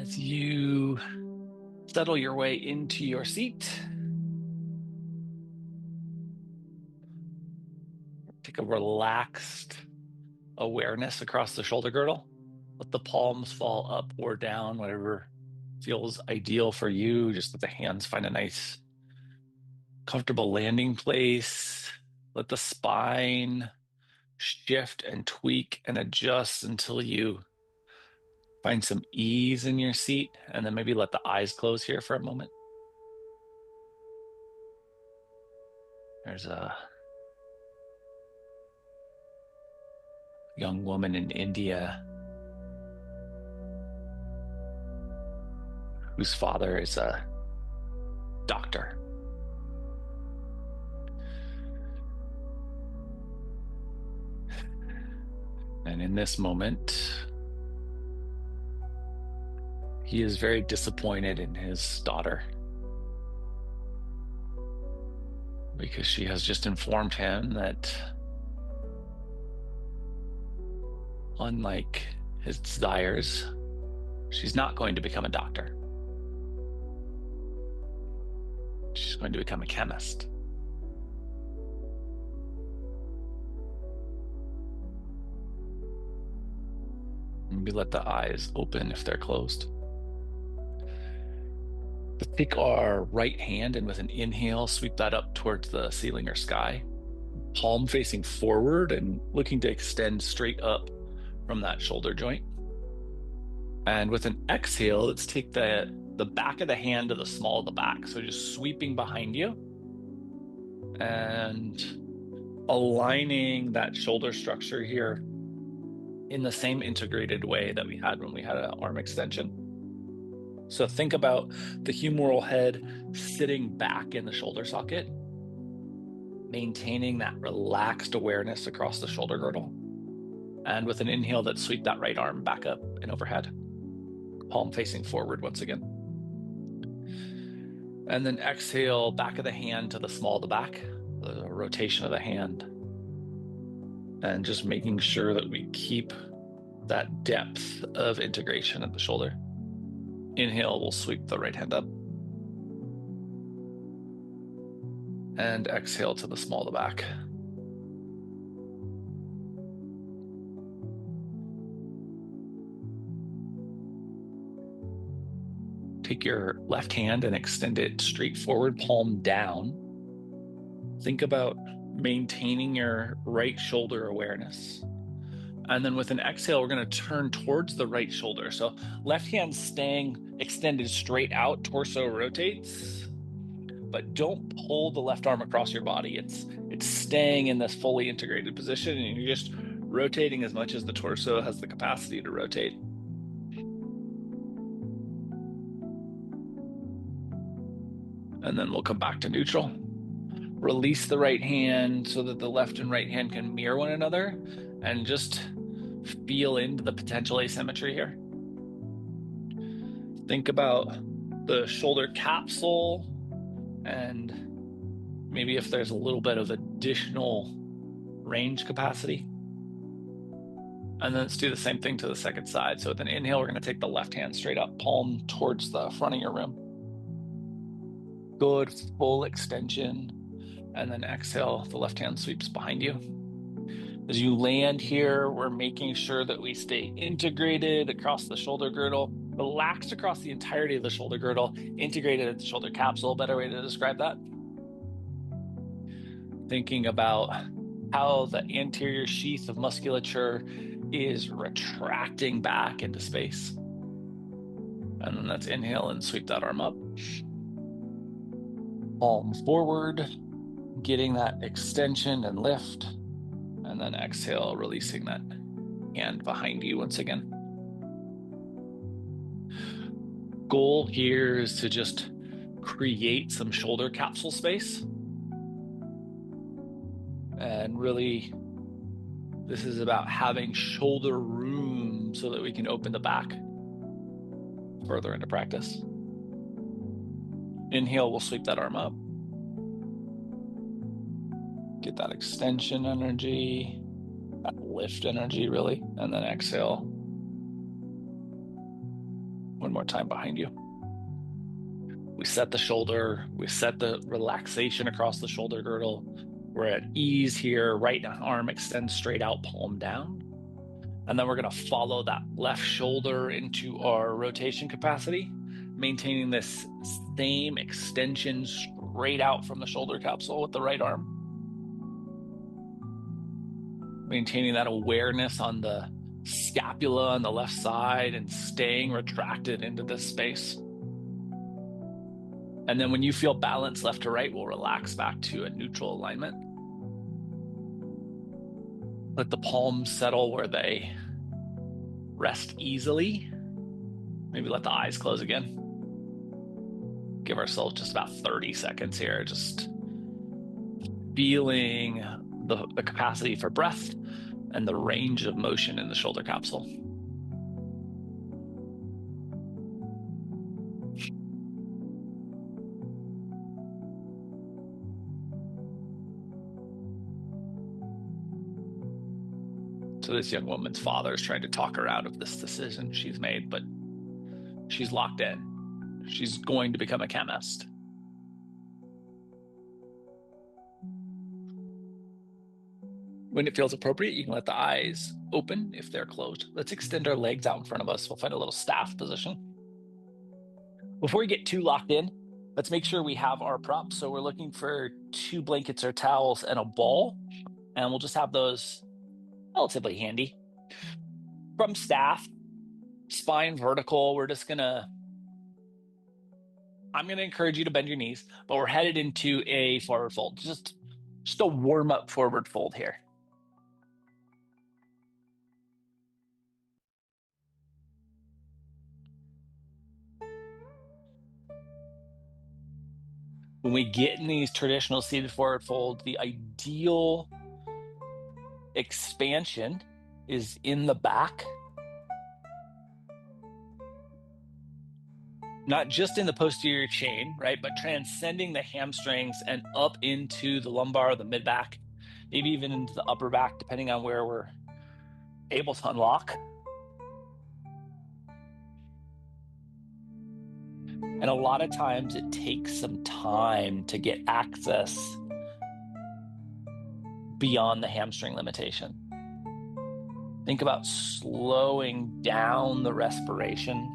As you settle your way into your seat, take a relaxed awareness across the shoulder girdle. Let the palms fall up or down, whatever feels ideal for you. Just let the hands find a nice, comfortable landing place. Let the spine shift and tweak and adjust until you find some ease in your seat. And then maybe let the eyes close here for a moment. There's a young woman in India whose father is a doctor. And in this moment, he is very disappointed in his daughter because she has just informed him that, unlike his desires, she's not going to become a doctor. She's going to become a chemist. Maybe let the eyes open if they're closed. Let's take our right hand and with an inhale, sweep that up towards the ceiling or sky, palm facing forward and looking to extend straight up from that shoulder joint. And with an exhale, let's take the back of the hand to the small of the back. So just sweeping behind you and aligning that shoulder structure here in the same integrated way that we had when we had an arm extension. So think about the humeral head sitting back in the shoulder socket, maintaining that relaxed awareness across the shoulder girdle. And with an inhale, let's sweep that right arm back up and overhead, palm facing forward once again. And then exhale, back of the hand to the small of the back, the rotation of the hand. And just making sure that we keep that depth of integration at the shoulder. Inhale, we'll sweep the right hand up. And exhale to the small of the back. Take your left hand and extend it straight forward, palm down. Think about maintaining your right shoulder awareness. And then with an exhale, we're going to turn towards the right shoulder. So left hand staying extended straight out, torso rotates, but don't pull the left arm across your body. It's staying in this fully integrated position, and you're just rotating as much as the torso has the capacity to rotate. And then we'll come back to neutral. Release the right hand so that the left and right hand can mirror one another, and just feel into the potential asymmetry here. Think about the shoulder capsule, and maybe if there's a little bit of additional range capacity. And then let's do the same thing to the second side. So with an inhale, we're going to take the left hand straight up, palm towards the front of your room. Good full extension. And then exhale, the left hand sweeps behind you. As you land here, we're making sure that we stay integrated across the shoulder girdle, relaxed across the entirety of the shoulder girdle, integrated at the shoulder capsule, better way to describe that. Thinking about how the anterior sheath of musculature is retracting back into space. And then let's inhale and sweep that arm up. Palm forward, getting that extension and lift. And then exhale, releasing that hand behind you once again. Goal here is to just create some shoulder capsule space. And really, this is about having shoulder room so that we can open the back further into practice. Inhale, we'll sweep that arm up. Get that extension energy, that lift energy, really. And then exhale. One more time behind you. We set the shoulder, we set the relaxation across the shoulder girdle. We're at ease here. Right arm extends straight out, palm down. And then we're going to follow that left shoulder into our rotation capacity, maintaining this same extension straight out from the shoulder capsule with the right arm. Maintaining that awareness on the scapula on the left side and staying retracted into this space. And then when you feel balance left to right, we'll relax back to a neutral alignment. Let the palms settle where they rest easily. Maybe let the eyes close again. Give ourselves just about 30 seconds here, just feeling the capacity for breath and the range of motion in the shoulder capsule. So this young woman's father is trying to talk her out of this decision she's made, but she's locked in. She's going to become a chemist. When it feels appropriate, you can let the eyes open if they're closed. Let's extend our legs out in front of us. We'll find a little staff position. Before we get too locked in, let's make sure we have our props. So we're looking for 2 blankets or towels and a ball, and we'll just have those relatively handy. From staff, spine vertical, I'm gonna encourage you to bend your knees, but we're headed into a forward fold. Just a warm up forward fold here. When we get in these traditional seated forward folds, the ideal expansion is in the back, not just in the posterior chain, right? But transcending the hamstrings and up into the lumbar, the mid back, maybe even into the upper back, depending on where we're able to unlock. And a lot of times it takes some time to get access beyond the hamstring limitation. Think about slowing down the respiration.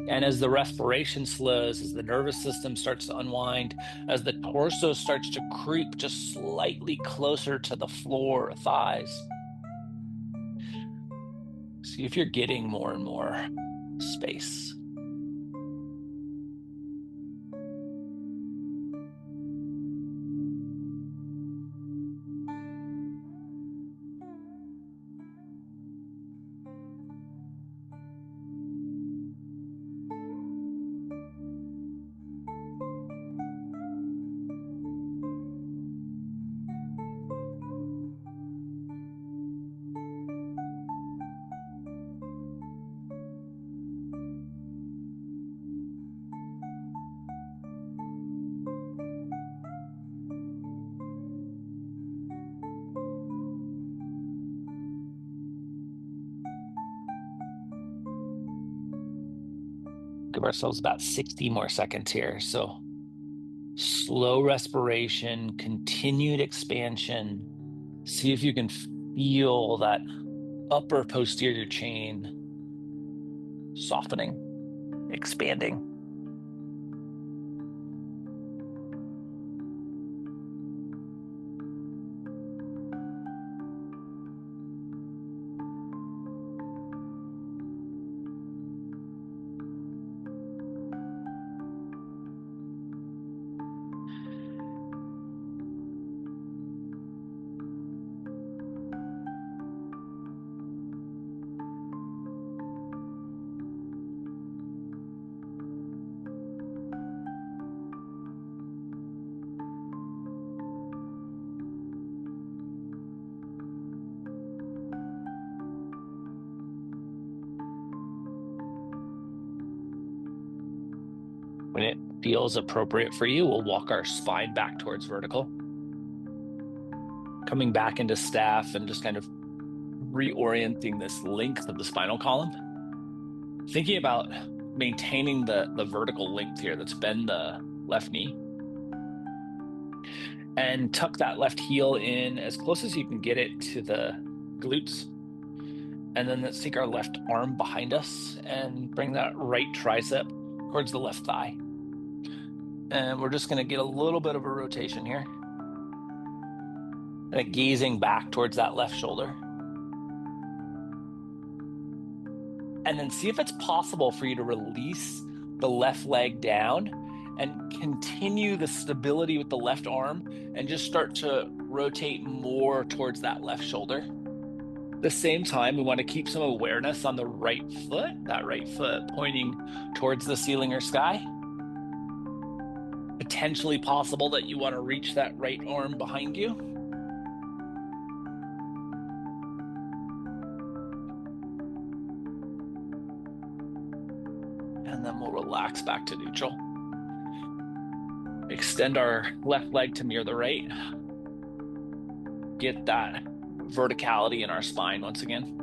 And as the respiration slows, as the nervous system starts to unwind, as the torso starts to creep just slightly closer to the floor or thighs, see if you're getting more and more space. Give ourselves about 60 more seconds here. So slow respiration, continued expansion. See if you can feel that upper posterior chain softening, expanding. When it feels appropriate for you, we'll walk our spine back towards vertical. Coming back into staff and just kind of reorienting this length of the spinal column, thinking about maintaining the vertical length here. That's bend the left knee. And tuck that left heel in as close as you can get it to the glutes. And then let's take our left arm behind us and bring that right tricep towards the left thigh. And we're just going to get a little bit of a rotation here. And gazing back towards that left shoulder. And then see if it's possible for you to release the left leg down and continue the stability with the left arm and just start to rotate more towards that left shoulder. At the same time, we want to keep some awareness on the right foot, that right foot pointing towards the ceiling or sky. Potentially possible that you want to reach that right arm behind you. And then we'll relax back to neutral. Extend our left leg to mirror the right. Get that verticality in our spine once again.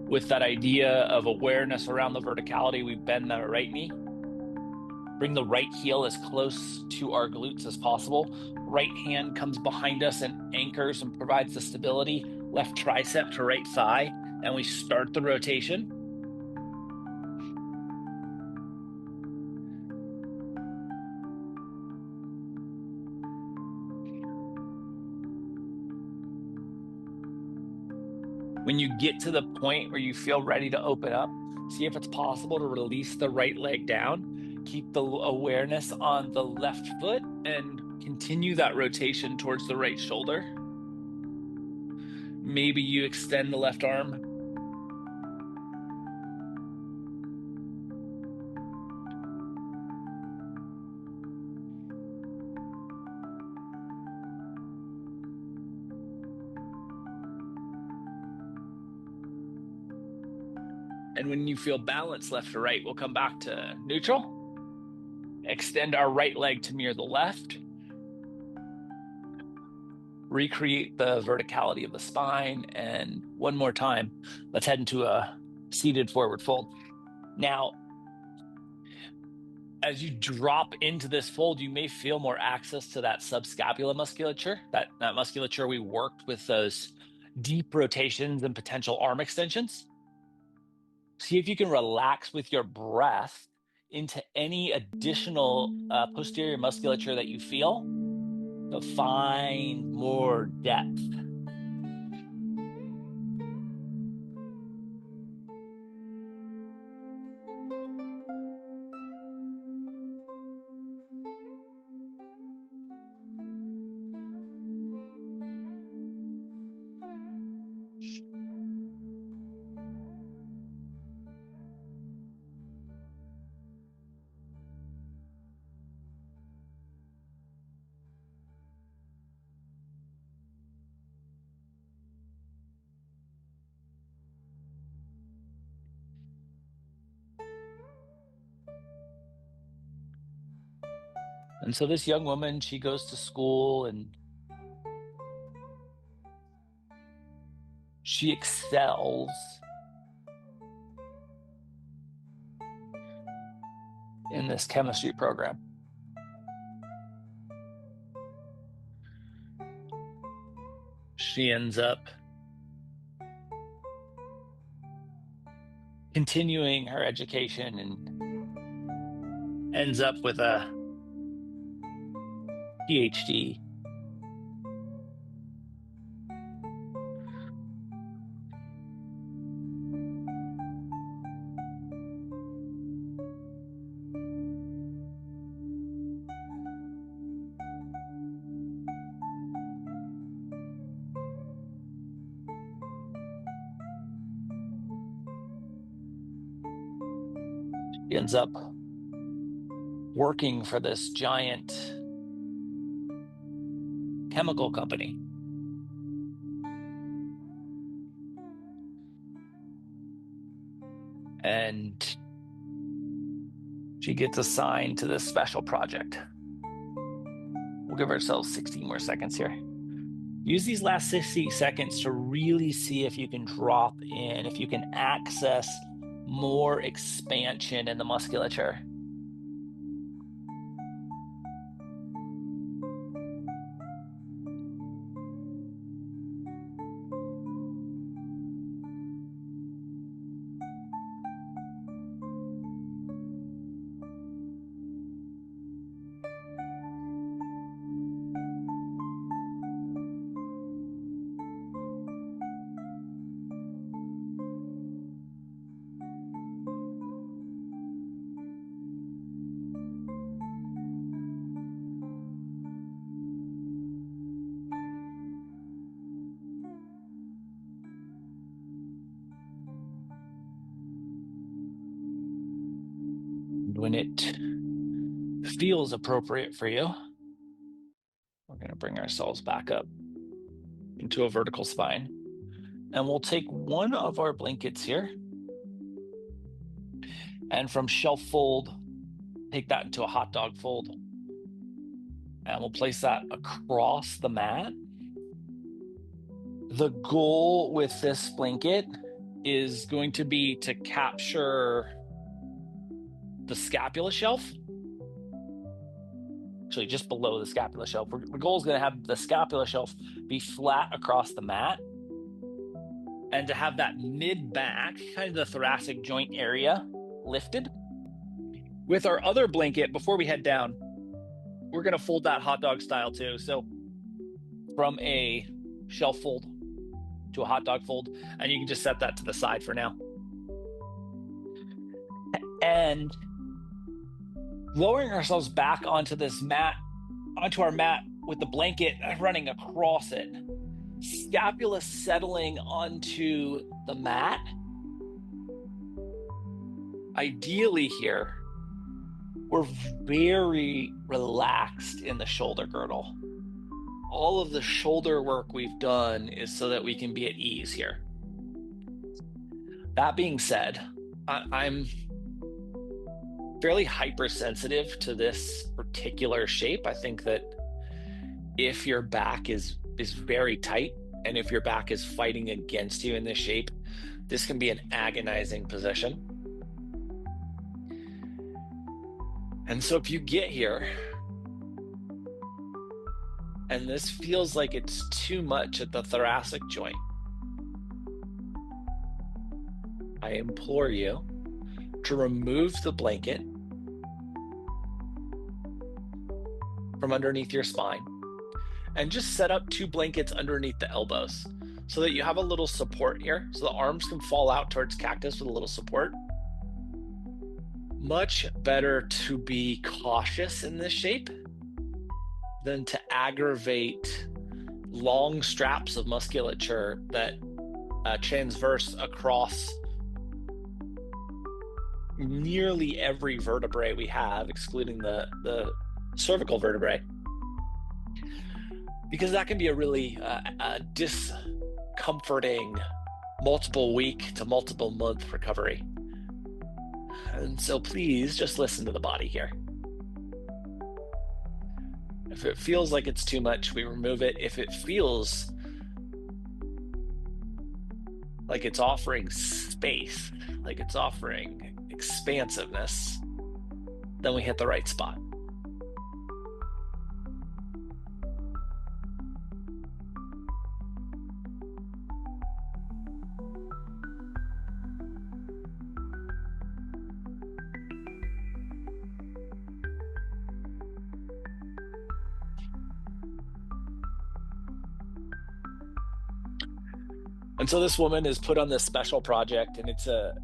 With that idea of awareness around the verticality, we bend the right knee. Bring the right heel as close to our glutes as possible. Right hand comes behind us and anchors and provides the stability. Left tricep to right thigh. And we start the rotation. When you get to the point where you feel ready to open up, see if it's possible to release the right leg down. Keep the awareness on the left foot and continue that rotation towards the right shoulder. Maybe you extend the left arm. And when you feel balanced left to right, we'll come back to neutral. Extend our right leg to mirror the left. Recreate the verticality of the spine. And one more time, let's head into a seated forward fold. Now, as you drop into this fold, you may feel more access to that subscapular musculature, that musculature we worked with those deep rotations and potential arm extensions. See if you can relax with your breath into any additional posterior musculature that you feel to find more depth. And so this young woman, she goes to school and she excels in this chemistry program. She ends up continuing her education and ends up with a PhD. She ends up working for this giant chemical company. And she gets assigned to this special project. We'll give ourselves 16 more seconds here. Use these last 60 seconds to really see if you can drop in, if you can access more expansion in the musculature. When it feels appropriate for you, we're going to bring ourselves back up into a vertical spine. And we'll take one of our blankets here. And from shelf fold, take that into a hot dog fold. And we'll place that across the mat. The goal with this blanket is going to be to capture the scapula shelf. Actually, just below the scapula shelf. The goal is going to have the scapula shelf be flat across the mat and to have that mid-back, kind of the thoracic joint area, lifted. With our other blanket, before we head down, we're going to fold that hot dog style too. So from a shelf fold to a hot dog fold, and you can just set that to the side for now. And lowering ourselves back onto this mat, onto our mat with the blanket running across it, scapula settling onto the mat. Ideally here, we're very relaxed in the shoulder girdle. All of the shoulder work we've done is so that we can be at ease here. That being said, I'm fairly hypersensitive to this particular shape. I think that if your back is very tight and if your back is fighting against you in this shape, this can be an agonizing position. And so if you get here and this feels like it's too much at the thoracic joint, I implore you to remove the blanket from underneath your spine and just set up 2 blankets underneath the elbows so that you have a little support here, so the arms can fall out towards cactus with a little support. Much better to be cautious in this shape than to aggravate long straps of musculature that transverse across nearly every vertebrae we have, excluding the cervical vertebrae, because that can be a really discomforting multiple week to multiple month recovery. And so please just listen to the body here. If it feels like it's too much, we remove it. If it feels like it's offering space, like it's offering expansiveness, then we hit the right spot. And so this woman is put on this special project, and it's a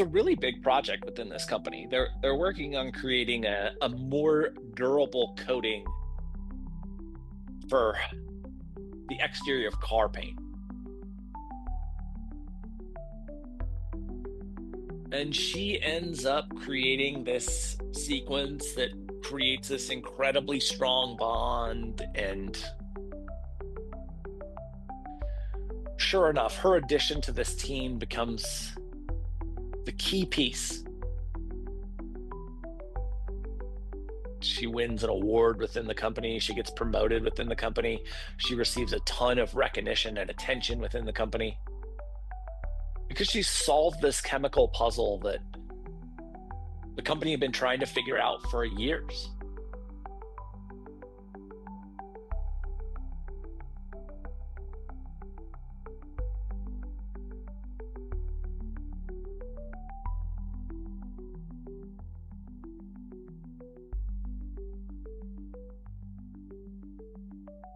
really big project within this company. They're working on creating a more durable coating for the exterior of car paint. And she ends up creating this sequence that creates this incredibly strong bond. And sure enough, her addition to this team becomes the key piece. She wins an award within the company. She gets promoted within the company. She receives a ton of recognition and attention within the company because she solved this chemical puzzle that the company had been trying to figure out for years.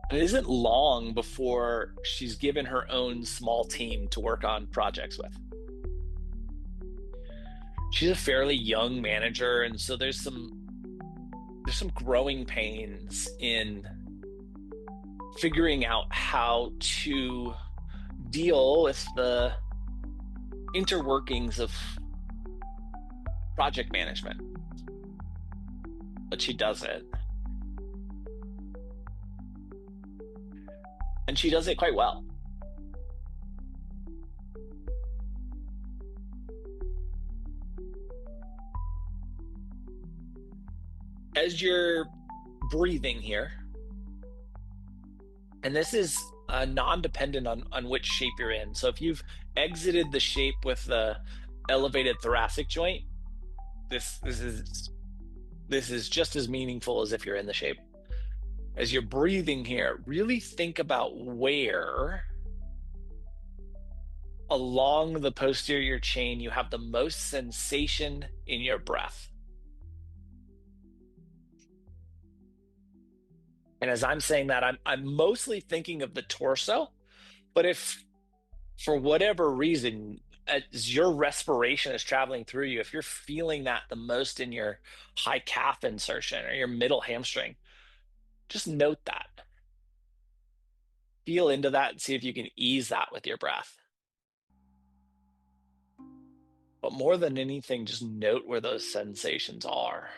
It isn't long before she's given her own small team to work on projects with. She's a fairly young manager, and so there's some growing pains in figuring out how to deal with the interworkings of project management. But she does it. And she does it quite well. As you're breathing here, and this is non-dependent on which shape you're in. So if you've exited the shape with the elevated thoracic joint, this is just as meaningful as if you're in the shape. As you're breathing here, really think about where along the posterior chain you have the most sensation in your breath. And as I'm saying that, I'm mostly thinking of the torso, but if for whatever reason, as your respiration is traveling through you, if you're feeling that the most in your high calf insertion or your middle hamstring, just note that. Feel into that and see if you can ease that with your breath. But more than anything, just note where those sensations are.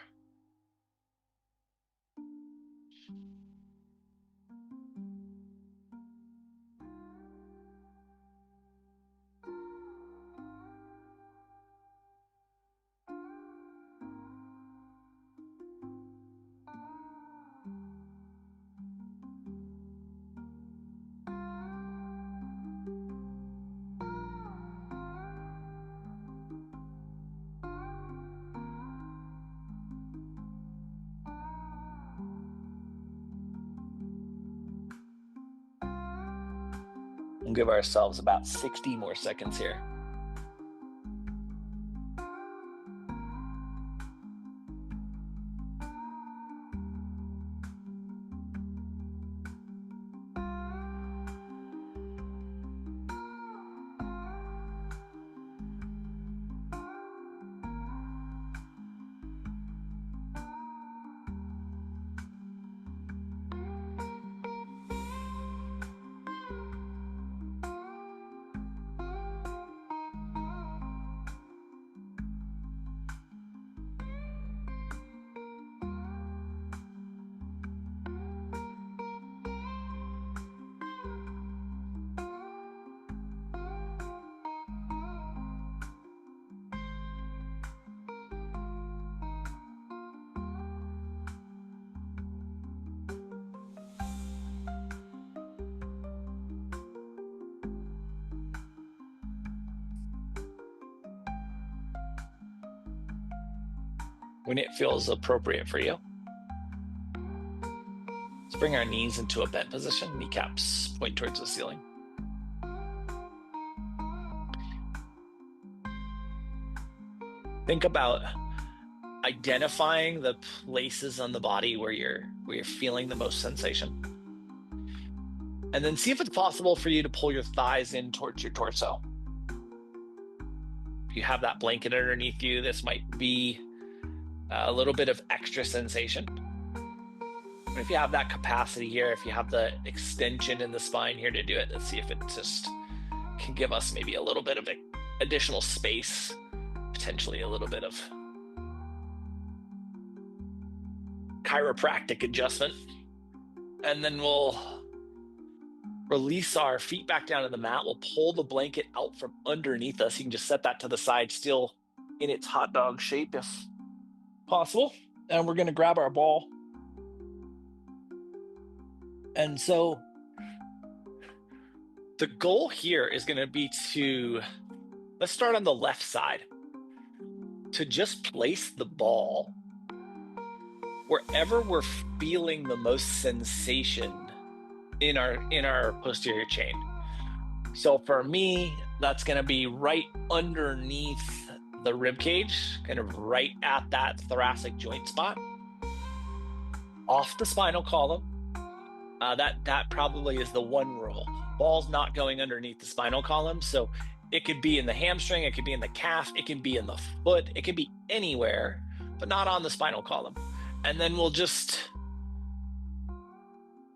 We'll give ourselves about 60 more seconds here. When it feels appropriate for you, let's bring our knees into a bent position, kneecaps point towards the ceiling. Think about identifying the places on the body where you're feeling the most sensation. And then see if it's possible for you to pull your thighs in towards your torso. If you have that blanket underneath you, this might be a little bit of extra sensation. But if you have that capacity here, if you have the extension in the spine here to do it, let's see if it just can give us maybe a little bit of additional space, potentially a little bit of chiropractic adjustment. And then we'll release our feet back down to the mat. We'll pull the blanket out from underneath us. You can just set that to the side, still in its hot dog shape if possible. And we're going to grab our ball. And so the goal here is going to be let's start on the left side, to just place the ball wherever we're feeling the most sensation in our posterior chain. So for me, that's going to be right underneath the rib cage, kind of right at that thoracic joint spot, off the spinal column. That probably is the one rule. Ball's not going underneath the spinal column. So it could be in the hamstring, it could be in the calf, it can be in the foot, it can be anywhere, but not on the spinal column. And then we'll just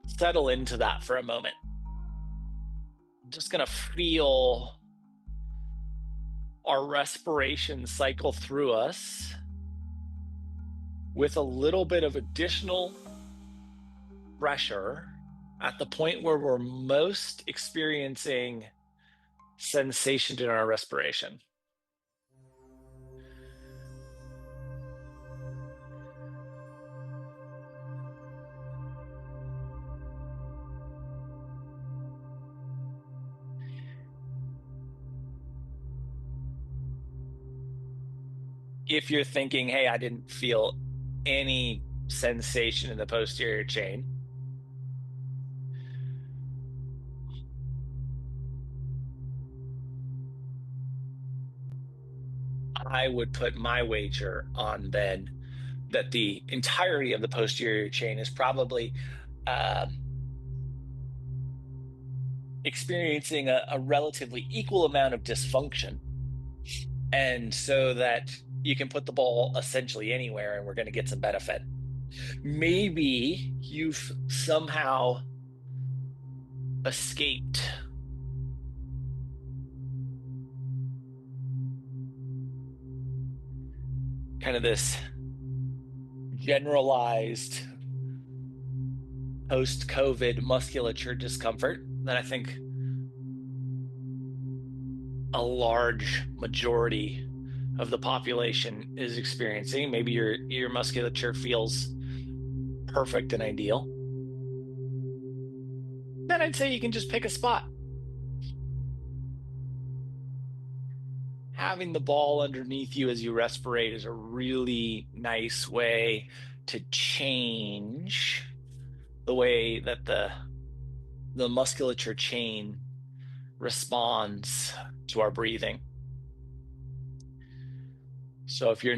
settle into that for a moment. I'm just going to feel our respiration cycle through us with a little bit of additional pressure at the point where we're most experiencing sensation in our respiration. If you're thinking, hey, I didn't feel any sensation in the posterior chain, I would put my wager on then that the entirety of the posterior chain is probably experiencing a relatively equal amount of dysfunction. And so that you can put the ball essentially anywhere and we're going to get some benefit. Maybe you've somehow escaped kind of this generalized post-COVID musculature discomfort that I think a large majority of the population is experiencing. Maybe your musculature feels perfect and ideal. Then I'd say you can just pick a spot. Having the ball underneath you as you respirate is a really nice way to change the way that the musculature chain responds to our breathing. So if you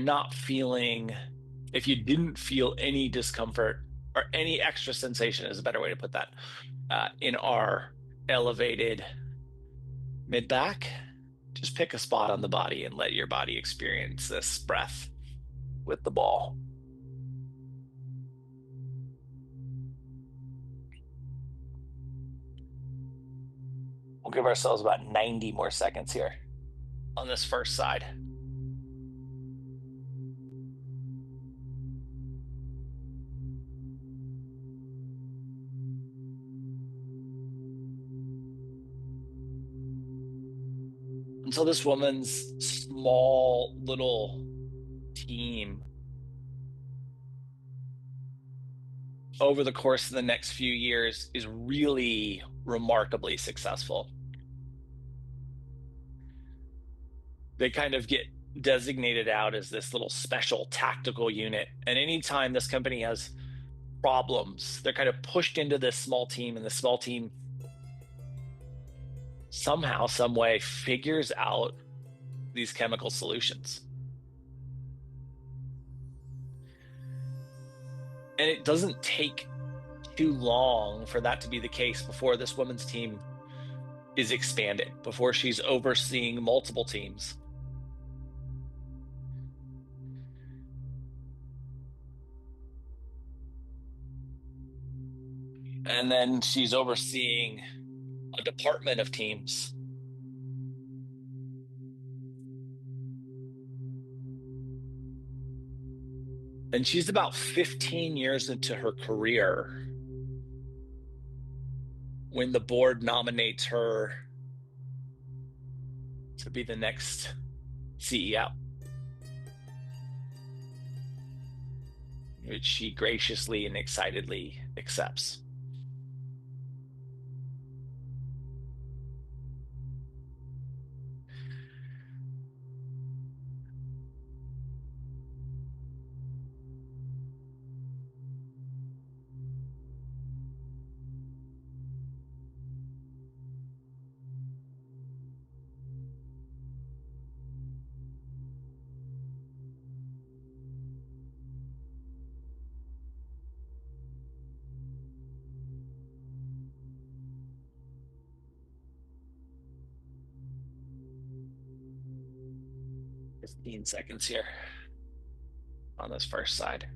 didn't feel any discomfort or any extra sensation is a better way to put that, in our elevated mid back, just pick a spot on the body and let your body experience this breath with the ball. We'll give ourselves about 90 more seconds here on this first side. And so this woman's small little team over the course of the next few years is really remarkably successful. They kind of get designated out as this little special tactical unit. And anytime this company has problems, they're kind of pushed into this small team, and the small team somehow, some way figures out these chemical solutions. And it doesn't take too long for that to be the case before this woman's team is expanded, before she's overseeing multiple teams. And then she's overseeing a department of teams. And she's about 15 years into her career when the board nominates her to be the next CEO. which she graciously and excitedly accepts. Fifteen seconds here on this first side.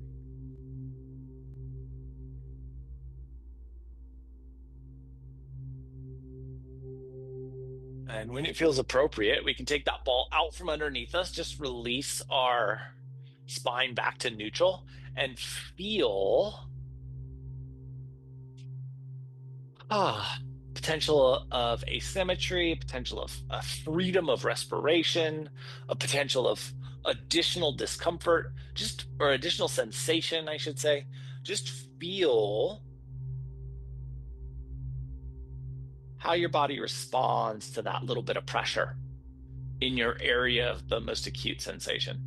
And when it feels appropriate, we can take that ball out from underneath us, just release our spine back to neutral and feel potential of asymmetry, potential of a freedom of respiration, a potential of additional discomfort, or additional sensation, I should say. Just feel how your body responds to that little bit of pressure in your area of the most acute sensation.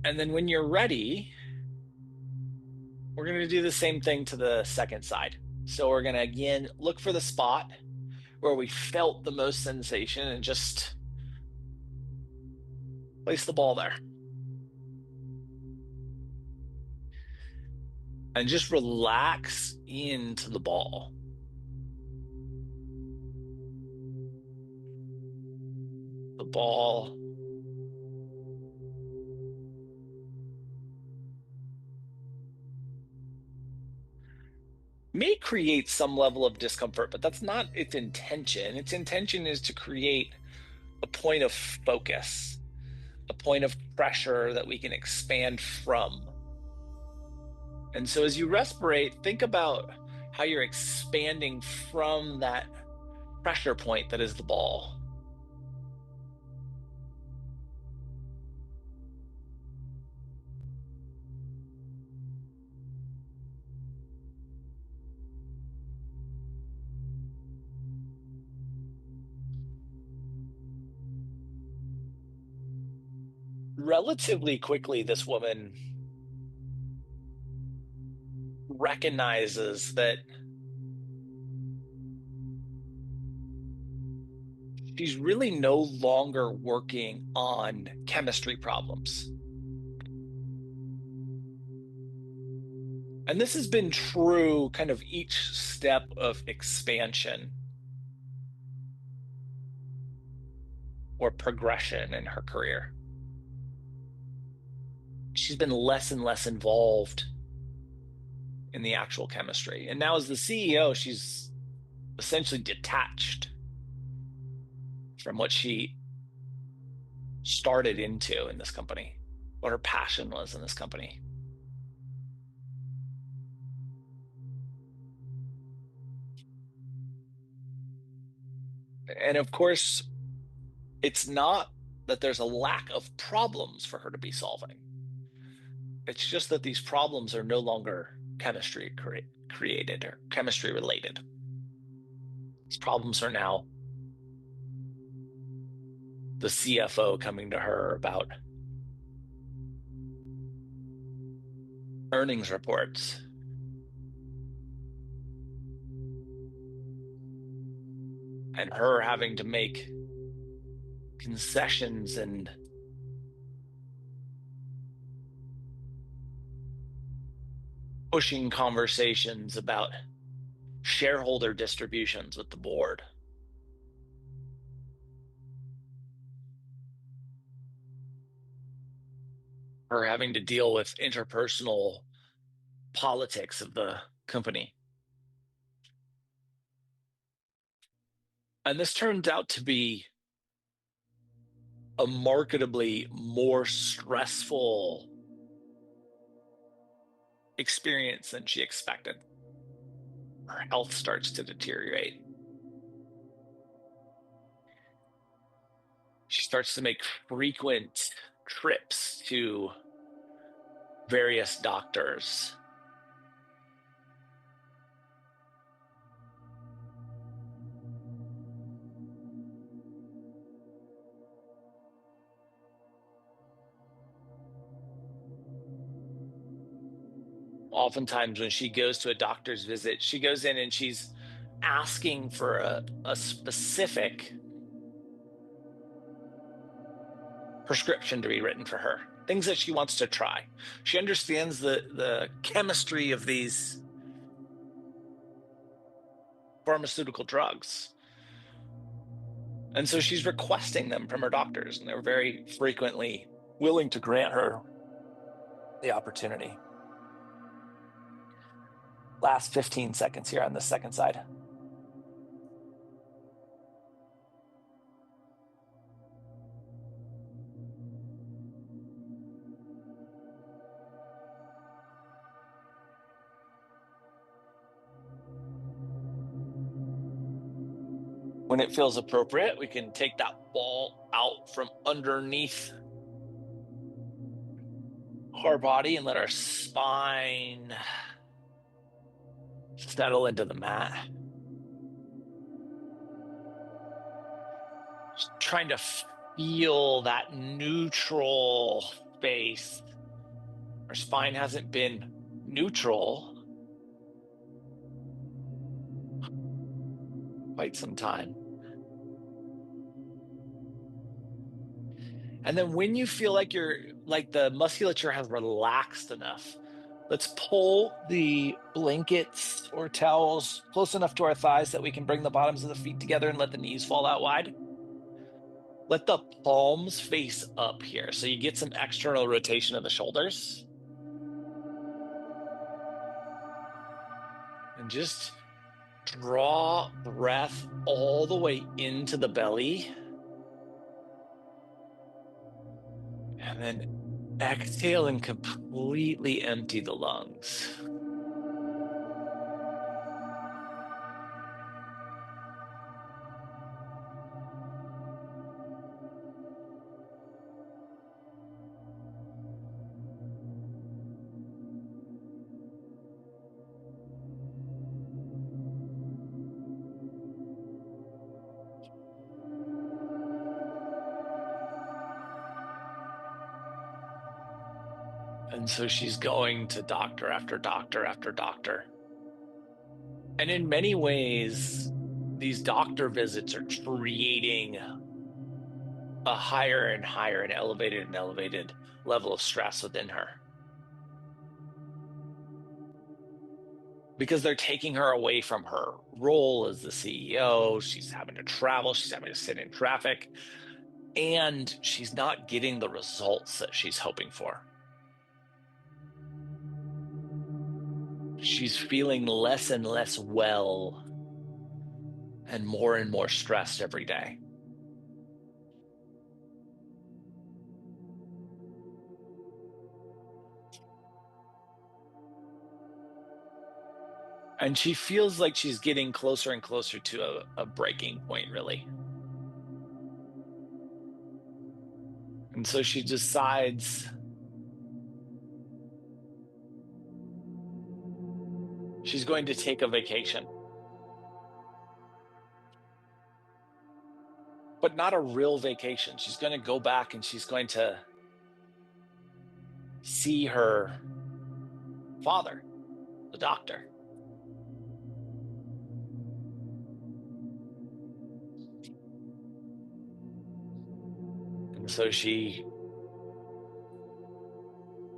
And then when you're ready, we're going to do the same thing to the second side. So we're going to, again, look for the spot where we felt the most sensation and just place the ball there. And just relax into the ball. The ball may create some level of discomfort, but that's not its intention. Its intention is to create a point of focus, a point of pressure that we can expand from. And so as you respirate, think about how you're expanding from that pressure point that is the ball. Relatively quickly, this woman recognizes that she's really no longer working on chemistry problems. And this has been true kind of each step of expansion or progression in her career. She's been less and less involved in the actual chemistry. And now, as the CEO, she's essentially detached from what she started into in this company, what her passion was in this company. And of course, it's not that there's a lack of problems for her to be solving. It's just that these problems are no longer chemistry created or chemistry related. These problems are now the CFO coming to her about earnings reports, and her having to make concessions and pushing conversations about shareholder distributions with the board. Her having to deal with interpersonal politics of the company. And this turned out to be a marketably more stressful experience than she expected. Her health starts to deteriorate. She starts to make frequent trips to various doctors. Oftentimes, when she goes to a doctor's visit, she goes in and she's asking for a specific prescription to be written for her, things that she wants to try. She understands the chemistry of these pharmaceutical drugs. And so she's requesting them from her doctors, and they're very frequently willing to grant her the opportunity. Last 15 seconds here on the second side. When it feels appropriate, we can take that ball out from underneath our body and let our spine settle into the mat. Just trying to feel that neutral space. Our spine hasn't been neutral quite some time. And then when you feel like the musculature has relaxed enough, let's pull the blankets or towels close enough to our thighs that we can bring the bottoms of the feet together and let the knees fall out wide. Let the palms face up here so you get some external rotation of the shoulders. And just draw breath all the way into the belly. And then exhale and completely empty the lungs. And so she's going to doctor after doctor after doctor. And in many ways, these doctor visits are creating a higher and higher and elevated level of stress within her. Because they're taking her away from her role as the CEO. She's having to travel, she's having to sit in traffic, and she's not getting the results that she's hoping for. She's feeling less and less well and more stressed every day. And she feels like she's getting closer and closer to a breaking point, really. And so she decides she's going to take a vacation. But not a real vacation. She's going to go back and she's going to see her father, the doctor. And so she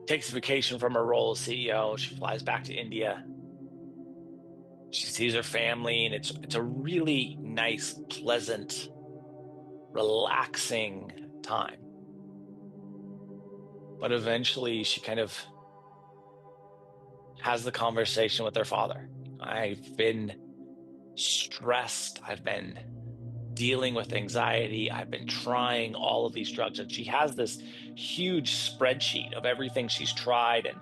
takes a vacation from her role as CEO. She flies back to India. She sees her family, and it's a really nice, pleasant, relaxing time. But eventually she kind of has the conversation with her father. I've been stressed. I've been dealing with anxiety. I've been trying all of these drugs. And she has this huge spreadsheet of everything she's tried and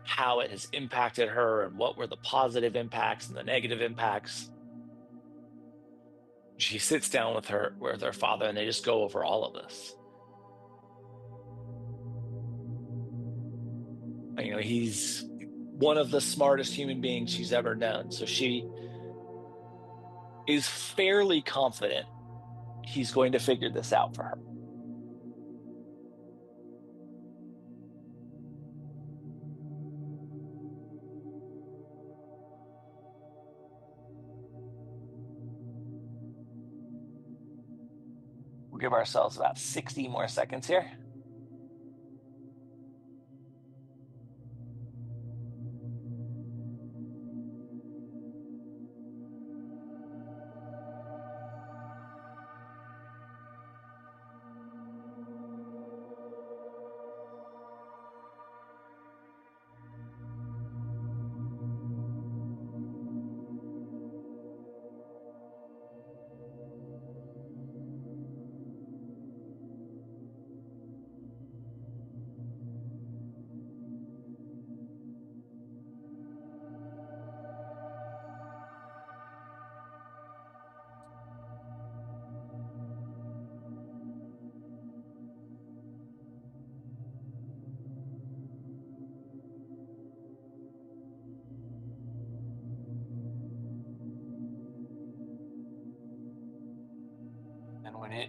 how it has impacted her and what were the positive impacts and the negative impacts. She sits down with her father and they just go over all of this. He's one of the smartest human beings she's ever known. So she is fairly confident he's going to figure this out for her. We'll give ourselves about 60 more seconds here. And when it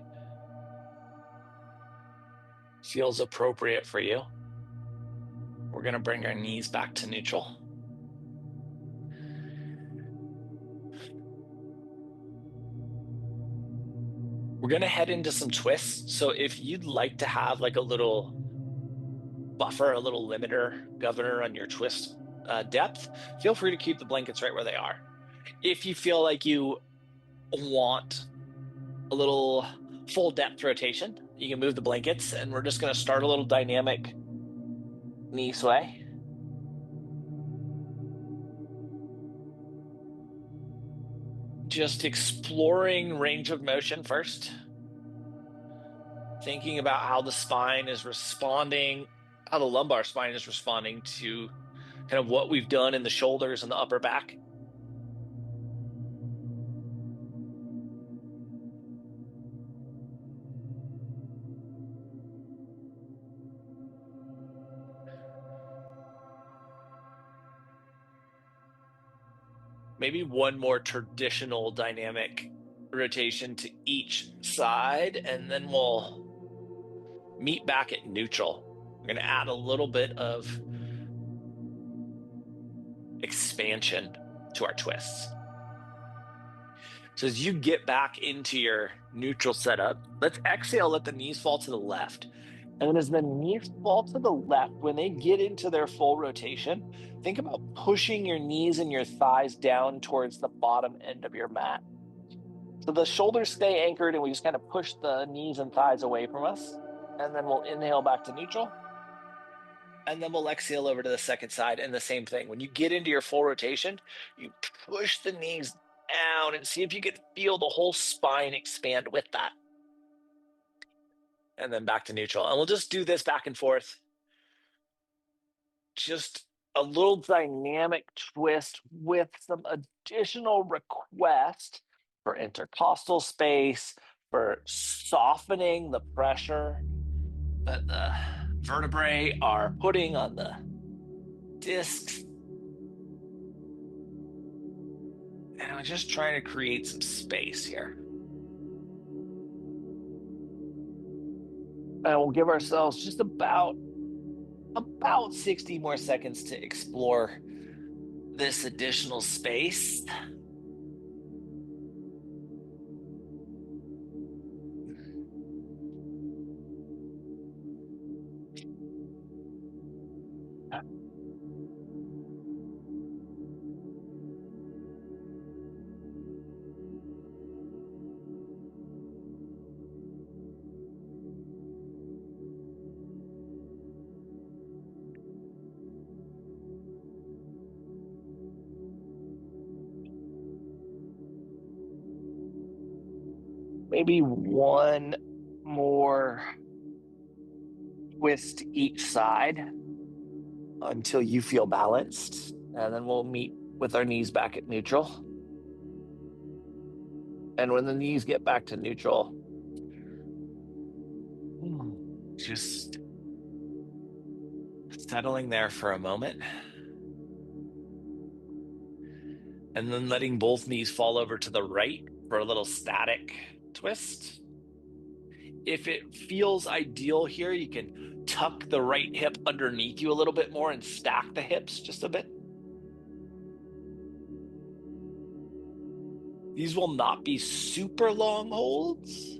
feels appropriate for you, we're going to bring our knees back to neutral. We're going to head into some twists. So if you'd like to have like a little buffer, a little limiter, governor on your twist depth, feel free to keep the blankets right where they are. If you feel like you want a little full depth rotation, you can move the blankets, and we're just going to start a little dynamic knee sway. Just exploring range of motion first. Thinking about how the spine is responding, how the lumbar spine is responding to kind of what we've done in the shoulders and the upper back. Maybe one more traditional dynamic rotation to each side, and then we'll meet back at neutral. We're going to add a little bit of expansion to our twists. So as you get back into your neutral setup, let's exhale, let the knees fall to the left. And as the knees fall to the left, when they get into their full rotation, think about pushing your knees and your thighs down towards the bottom end of your mat. So the shoulders stay anchored, and we just kind of push the knees and thighs away from us. And then we'll inhale back to neutral. And then we'll exhale over to the second side, and the same thing. When you get into your full rotation, you push the knees down and see if you can feel the whole spine expand with that. And then back to neutral. And we'll just do this back and forth. Just a little dynamic twist with some additional request for intercostal space, for softening the pressure that the vertebrae are putting on the discs. And I'm just trying to create some space here. And we'll give ourselves just about 60 more seconds to explore this additional space. Maybe one more twist each side until you feel balanced. And then we'll meet with our knees back at neutral. And when the knees get back to neutral, just Settling there for a moment, and then letting both knees fall over to the right for a little static twist. If it feels ideal here, you can tuck the right hip underneath you a little bit more and stack the hips just a bit. These will not be super long holds.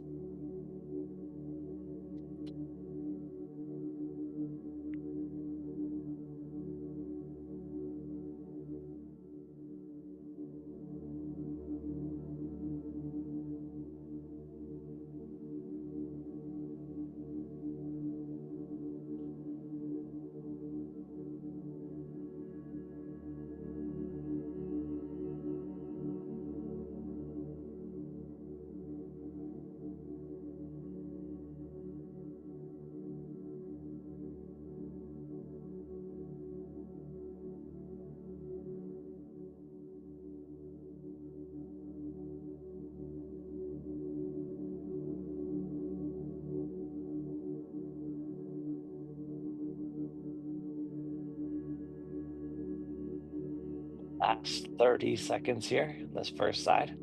Last 30 seconds here, this first side.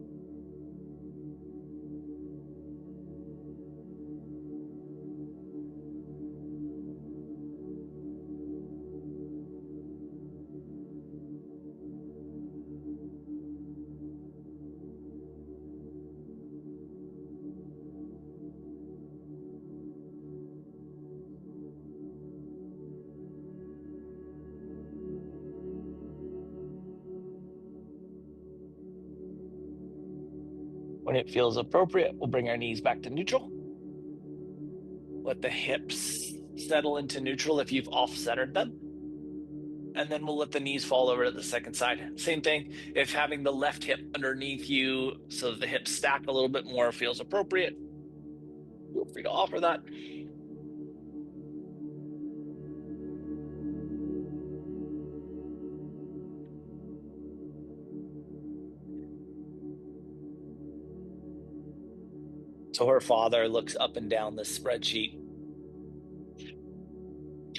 When it feels appropriate, we'll bring our knees back to neutral. Let the hips settle into neutral if you've off-centered them. And then we'll let the knees fall over to the second side. Same thing, if having the left hip underneath you so that the hips stack a little bit more feels appropriate, feel free to offer that. So her father looks up and down this spreadsheet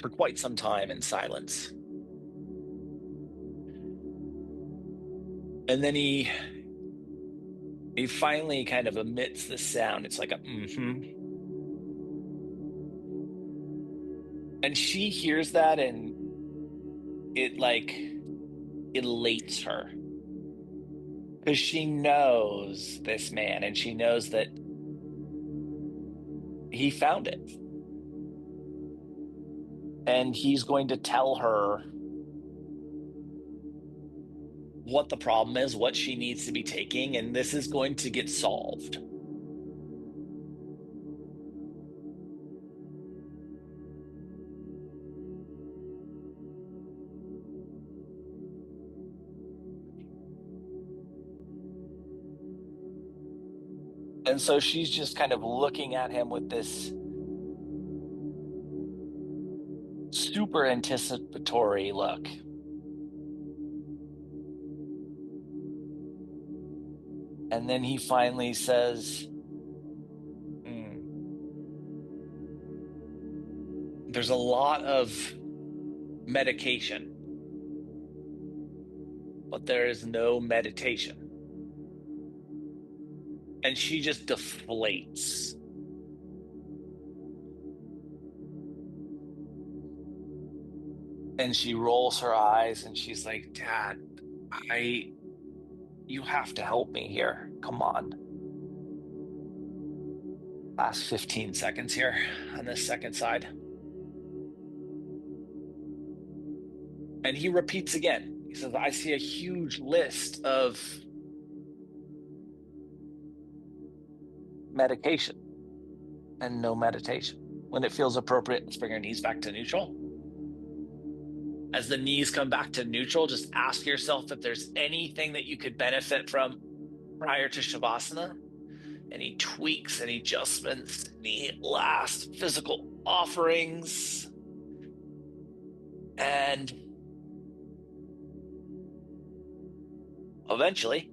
for quite some time in silence. And then he finally kind of emits this sound. It's like a mm-hmm. And she hears that and it like elates her. Because she knows this man and she knows that he found it. And he's going to tell her what the problem is, what she needs to be taking, and this is going to get solved. And so she's just kind of looking at him with this super anticipatory look. And then he finally says, there's a lot of medication, but there is no meditation. And she just deflates. And she rolls her eyes and she's like, Dad, you have to help me here. Come on. Last 15 seconds here on this second side. And he repeats again. He says, I see a huge list of medication and no meditation. When it feels appropriate, let's bring our knees back to neutral. As the knees come back to neutral, just ask yourself if there's anything that you could benefit from prior to Shavasana. Any tweaks, any adjustments, any last physical offerings. And eventually,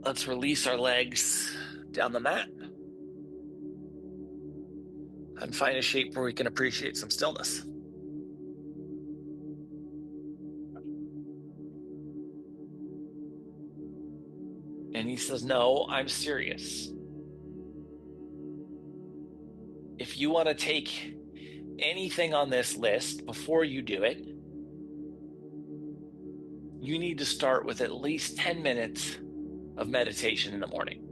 let's release our legs down the mat and and find a shape where we can appreciate some stillness. And he says, no, I'm serious. If you want to take anything on this list before you do it, you need to start with at least 10 minutes of meditation in the morning.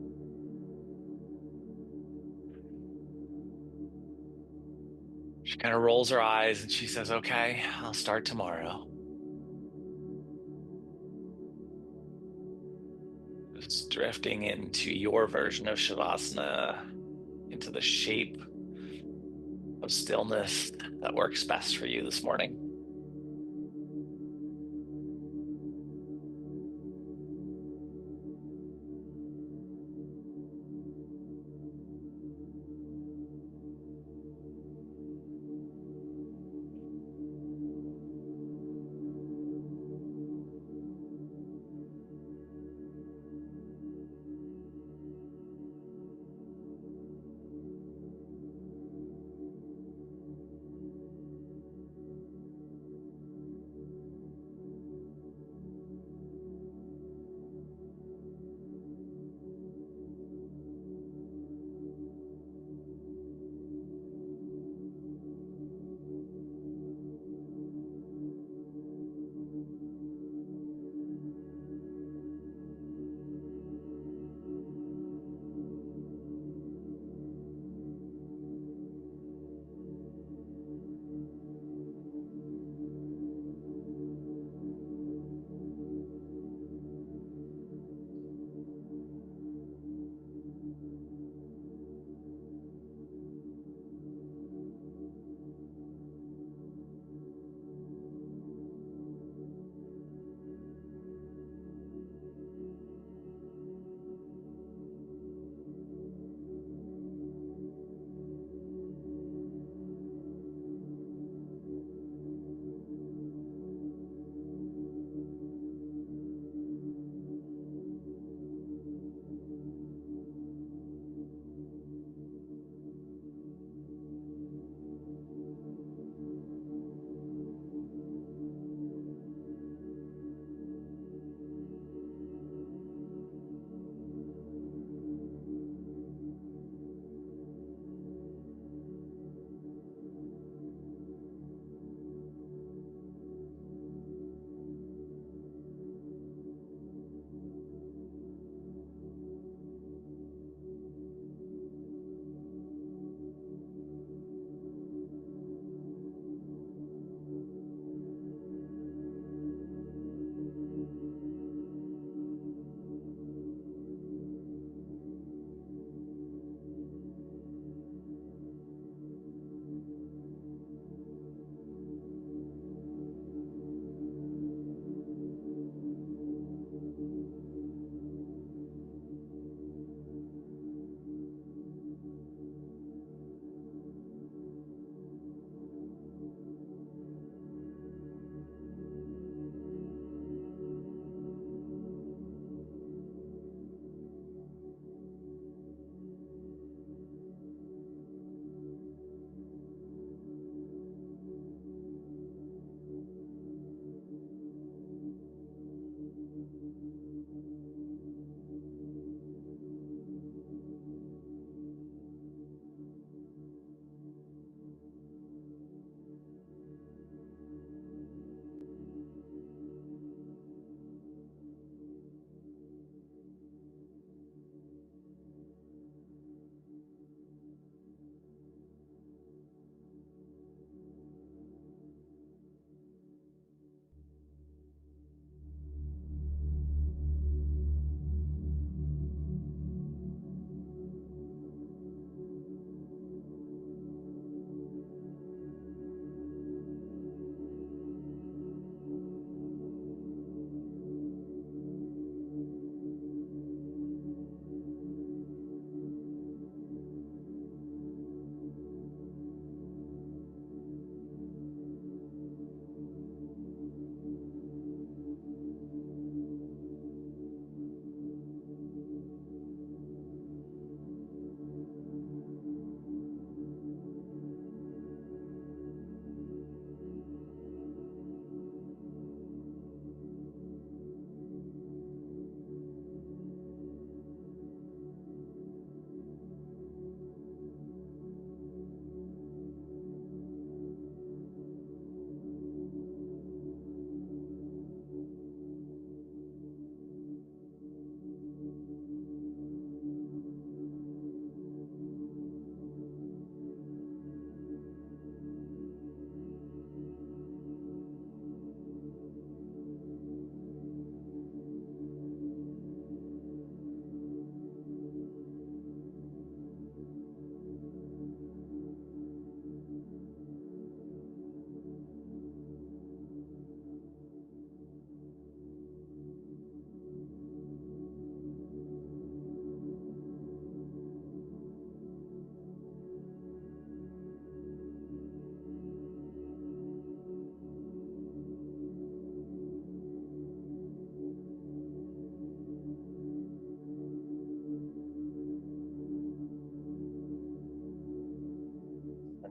She kind of rolls her eyes and she says, okay, I'll start tomorrow. Just drifting into your version of Shavasana, into the shape of stillness that works best for you this morning.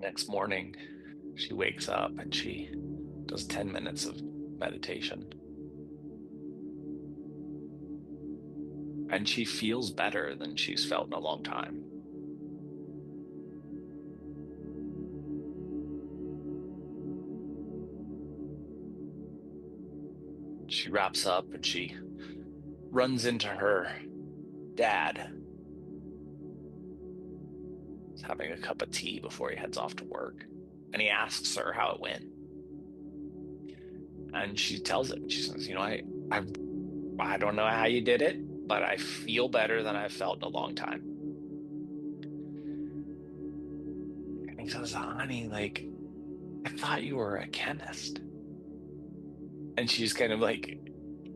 Next morning, she wakes up and she does 10 minutes of meditation. And she feels better than she's felt in a long time. She wraps up and she runs into her dad. He's having a cup of tea before he heads off to work. And he asks her how it went. And she tells him, she says, I don't know how you did it, but I feel better than I've felt in a long time. And he says, honey, like, I thought you were a chemist. And she's kind of like,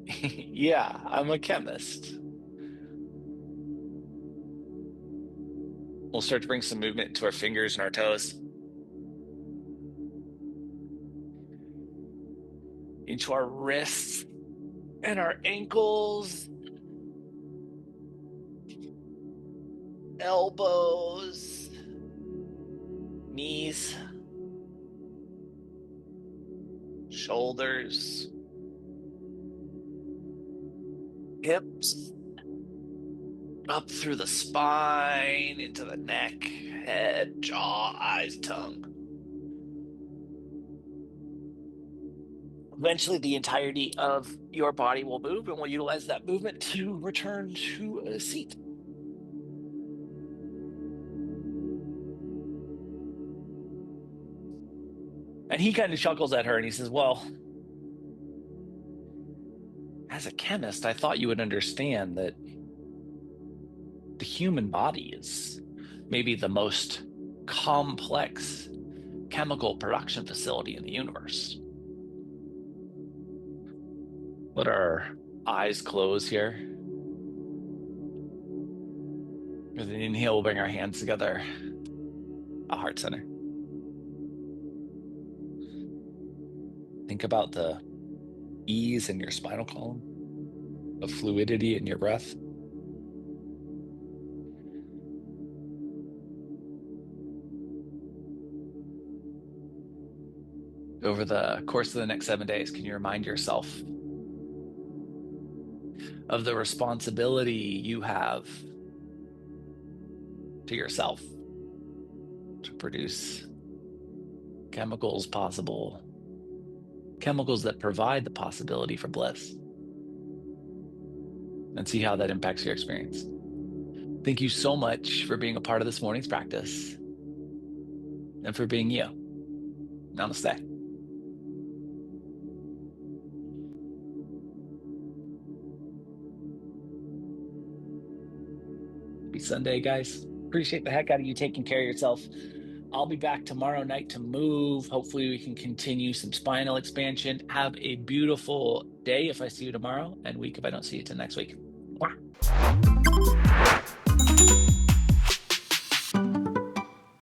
yeah, I'm a chemist. We'll start to bring some movement into our fingers and our toes, into our wrists and our ankles, elbows, knees, shoulders, hips, up through the spine, into the neck, head, jaw, eyes, tongue. Eventually, the entirety of your body will move, and we'll utilize that movement to return to a seat. And he kind of chuckles at her and he says, well, as a chemist, I thought you would understand that the human body is maybe the most complex chemical production facility in the universe. Let our eyes close here. With an inhale, we'll bring our hands together, a heart center. Think about the ease in your spinal column, the fluidity in your breath. Over the course of the next 7 days, can you remind yourself of the responsibility you have to yourself to produce chemicals that provide the possibility for bliss, and see how that impacts your experience. Thank you so much for being a part of this morning's practice and for being you. Namaste. Happy Sunday, guys. Appreciate the heck out of you taking care of yourself. I'll be back tomorrow night to move. Hopefully we can continue some spinal expansion. Have a beautiful day if I see you tomorrow, and week if I don't see you till next week. Mwah.